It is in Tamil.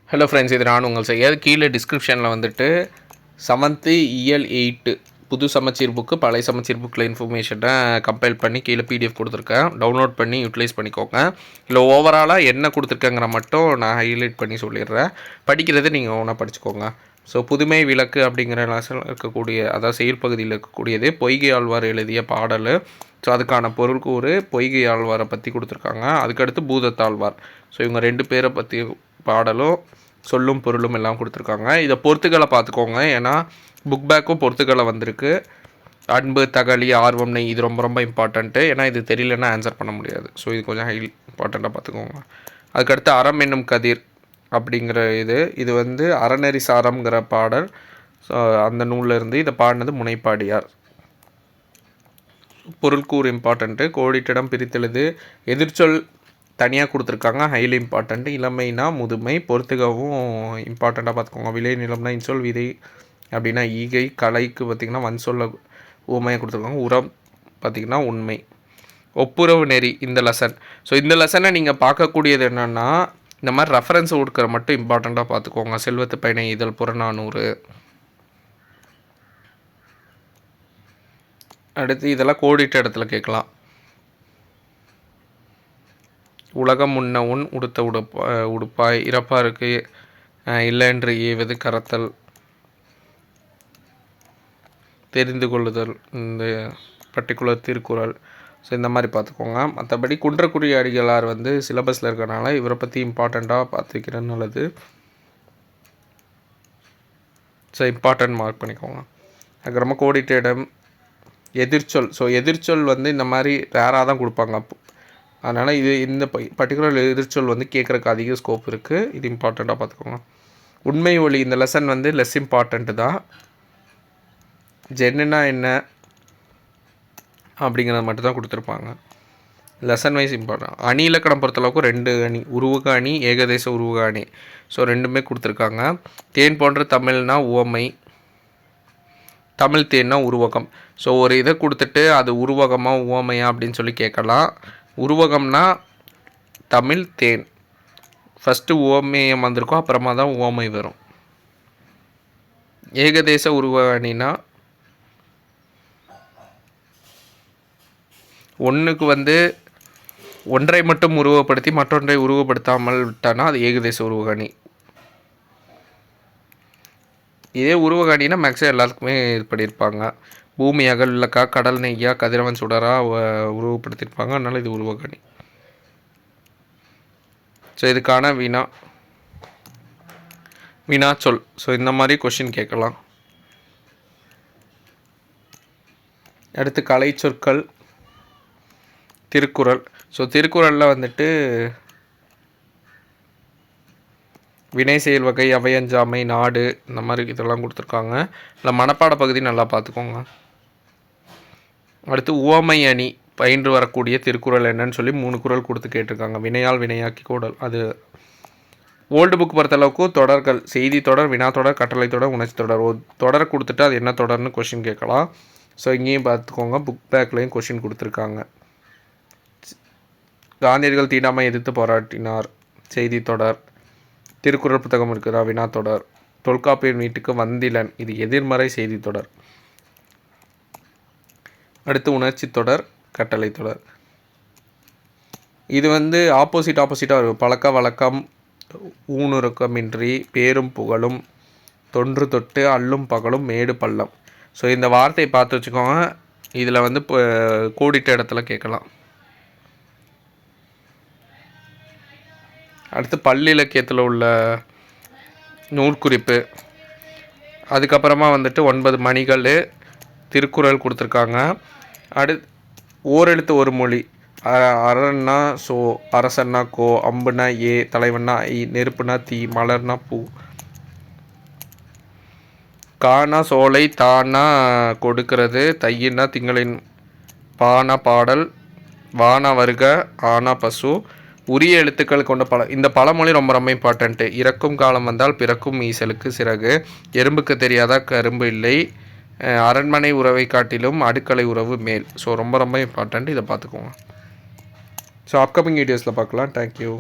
ஹலோ ஃப்ரெண்ட்ஸ், இது நான் உங்கள் செய்யாது. கீழே டிஸ்கிரிப்ஷனில் வந்துட்டு 7th இயல் 8 புது சமச்சீர் புக்கு பழைய சமச்சீர் புக்கில் இன்ஃபர்மேஷனை கம்பைல் பண்ணி கீழே பிடிஎஃப் கொடுத்துருக்கேன். டவுன்லோட் பண்ணி யூட்டிலைஸ் பண்ணிக்கோங்க. இல்லை ஓவராலாக என்ன கொடுத்துருக்கேங்கிற மட்டும் நான் ஹைலைட் பண்ணி சொல்லிடுறேன். படிக்கிறது நீங்கள் ஒன்றா படிச்சுக்கோங்க. ஸோ புதுமை விளக்கு அப்படிங்கிற லெசன் இருக்கக்கூடிய, அதாவது செயல் பகுதியில் இருக்கக்கூடியது பொய்கை ஆழ்வார் எழுதிய பாடல். ஸோ அதுக்கான பொருள்கூறு பொய்கை ஆழ்வாரை பற்றி கொடுத்துருக்காங்க. அதுக்கடுத்து பூதத்தாழ்வார். ஸோ இவங்க 2 பேரை பற்றி பாடலும் சொல்லும் பொருளும் எல்லாம் கொடுத்துருக்காங்க. இதை பொறுத்துக்களை பார்த்துக்கோங்க, ஏன்னா புக் பேக்கும் பொறுத்துக்களை வந்திருக்கு. அன்பு, தகலி, ஆர்வம், நெய் இது ரொம்ப ரொம்ப இம்பார்ட்டண்ட்டு. ஏன்னா இது தெரியலன்னா ஆன்சர் பண்ண முடியாது. ஸோ இது கொஞ்சம் இம்பார்ட்டண்ட்டாக பார்த்துக்கோங்க. அதுக்கடுத்து அறம் என்னும் கதிர் அப்படிங்கிற இது வந்து அறநெறி சாரம்ங்கிற பாடல். ஸோ அந்த நூலில் இருந்து இதை பாடினது முனைப்பாடியார். பொருள்கூறு இம்பார்ட்டண்ட்டு. கோடிட்டிடம் பிரித்தெழுது எதிர்ச்சொல் தனியாக கொடுத்துருக்காங்க, ஹைலி இம்பார்ட்டண்ட்டு. இளமைனா முதுமை, பொறுத்துக்கவும் இம்பார்ட்டண்ட்டாக பார்த்துக்கோங்க. விளை நிலம்னா இன்சொல், விதை அப்படின்னா ஈகை, கலைக்கு பார்த்திங்கன்னா வன் சொல்ல ஊமையாக கொடுத்துருக்காங்க. உரம் பார்த்திங்கன்னா உண்மை. ஒப்புரவு நெறி இந்த லெசன். ஸோ இந்த லெசனை நீங்கள் பார்க்கக்கூடியது என்னென்னா, இந்த மாதிரி ரெஃபரன்ஸ் கொடுக்குற மட்டும் இம்பார்ட்டண்ட்டாக பார்த்துக்கோங்க. செல்வத்து பயணை இதழ் புறநானூறு. அடுத்து இதெல்லாம் கோடிட்ட இடத்துல கேட்கலாம். உலகம் முன்ன உன் உடுத்த உடுப்பாய் இறப்பாருக்கு இல்லை என்று ஏவது கரத்தல், தெரிந்து கொள்ளுதல், இந்த பர்டிகுலர் திருக்குறள். ஸோ இந்த மாதிரி பார்த்துக்கோங்க. மற்றபடி குன்றக்குடி அடிகளார் வந்து சிலபஸில் இருக்கிறனால இவரை பற்றி இம்பார்ட்டண்ட்டாக பார்த்துக்கிறது நல்லது. ஸோ இம்பார்ட்டன்ட் மார்க் பண்ணிக்கோங்க. அதுக்கப்புறமா கோடிட்ட இடம் எதிர்ச்சொல். ஸோ எதிர்ச்சொல் வந்து இந்த மாதிரி ரேராக தான் கொடுப்பாங்க. அதனால் இந்த பர்டிகுலர் எதிர்ச்சொல் வந்து கேட்குறக்கு அதிக ஸ்கோப் இருக்குது. இது இம்பார்ட்டண்ட்டாக பார்த்துக்கோங்க. உண்மை ஒளி இந்த லெசன் வந்து லெஸ் இம்பார்ட்டண்ட்டு தான். ஜென்னுனா என்ன அப்படிங்கிறத மட்டும் தான் கொடுத்துருப்பாங்க. Lesson wise important. அணி இலக்கணம் பொறுத்தளவுக்கு 2 அணி, உருவக அணி, ஏகதேச உருவக அணி. ஸோ 2மே கொடுத்துருக்காங்க. தேன் போன்ற தமிழ்னா உவமை, தமிழ் தேன்னா உருவகம். ஸோ ஒரு இதை கொடுத்துட்டு அது உருவகமாக உவமையா அப்படின்னு சொல்லி கேட்கலாம். உருவகம்னா தமிழ் தேன், ஃபஸ்ட்டு உவமையம் வந்திருக்கும், அப்புறமா தான் உவமை வரும். ஏகதேச உருவக அணினா ஒன்றுக்கு வந்து ஒன்றை மட்டும் உருவப்படுத்தி மற்றொன்றை உருவப்படுத்தாமல் விட்டானா அது ஏகதேச உருவக அணி. இதே உருவக அணினா மேக்ஸிமம் எல்லாத்துக்குமே இது பண்ணியிருப்பாங்க. பூமி அகல் விளக்கா, கடல் நெய்யா, கதிரவன் சுடரா உருவப்படுத்தியிருப்பாங்க. அதனால் இது உருவக அணி. ஸோ இதுக்கான வினா சொல். ஸோ இந்த மாதிரி கொஷின் கேட்கலாம். அடுத்து கலை சொற்கள், திருக்குறள். ஸோ திருக்குறளில் வந்துட்டு வினை செயல் வகை, அவையஞ்சாமை, நாடு, இந்த மாதிரி இதெல்லாம் கொடுத்துருக்காங்க. இல்லை மனப்பாட பகுதி நல்லா பார்த்துக்கோங்க. அடுத்து உவமை அணி பயின்று வரக்கூடிய திருக்குறள் என்னன்னு சொல்லி 3 குறள் கொடுத்து கேட்டிருக்காங்க. வினையால் வினையாக்கி கூடல். அது ஓல்டு புக் பொறுத்தளவுக்கு தொடர்கள், செய்தி தொடர், வினா தொடர், கட்டளை தொடர், உணர்ச்சி தொடர். ஒரு தொடரை கொடுத்துட்டு அது என்ன தொடர்னு கொஷின் கேட்கலாம். ஸோ இங்கேயும் பார்த்துக்கோங்க, புக் பேக்லேயும் கொஷின் கொடுத்துருக்காங்க. காந்தியடிகள் தீண்டாமை எதிர்த்து போராட்டினார், செய்தி தொடர். திருக்குறள் புத்தகம் இருக்குதா, வினா தொடர். தொல்காப்பியன் வீட்டுக்கு வந்திலன், இது எதிர்மறை செய்தி தொடர். அடுத்து உணர்ச்சி தொடர், கட்டளை தொடர். இது வந்து ஆப்போசிட்டாக இருக்கும். பழக்க வழக்கம், ஊனுறக்கமின்றி, பேரும் புகழும், தொன்று தொட்டு, அல்லும் பகலும், மேடு பள்ளம். ஸோ இந்த வார்த்தையை பார்த்து வச்சுக்கோங்க. இதில் வந்து இப்போ கோடிட்ட இடத்துல கேட்கலாம். அடுத்து பல்லிலக்கியத்தில் உள்ள நூற்குறிப்பு. அதுக்கப்புறமா வந்துட்டு 9 மணிகள் திருக்குறள் கொடுத்துருக்காங்க. ஓரெழுத்து ஒரு மொழி. அரன்னா சோ, அரசன்னா கோ, அம்புனா ஏ, தலைவன்னா ஐ, நெருப்புனா தீ, மலர்னா பூ. கானா சோலை, தானா கொடுக்கிறது, தையினா திங்களின், பானா பாடல், வானா வருக, ஆனா பசு. உரிய எழுத்துக்கள் கொண்ட இந்த பழமொழி ரொம்ப ரொம்ப இம்பார்ட்டண்ட்டு. இறக்கும் காலம் வந்தால் பிறக்கும் ஈசலுக்கு சிறகு, எறும்புக்கு தெரியாதா கரும்பு இல்லை, அரண்மனை உறவை காட்டிலும் அடுக்களை உறவு மேல். ஸோ ரொம்ப ரொம்ப இம்பார்ட்டண்ட், இதை பார்த்துக்கோங்க. ஸோ அப்கமிங் வீடியோஸில் பார்க்கலாம். தேங்க்யூ.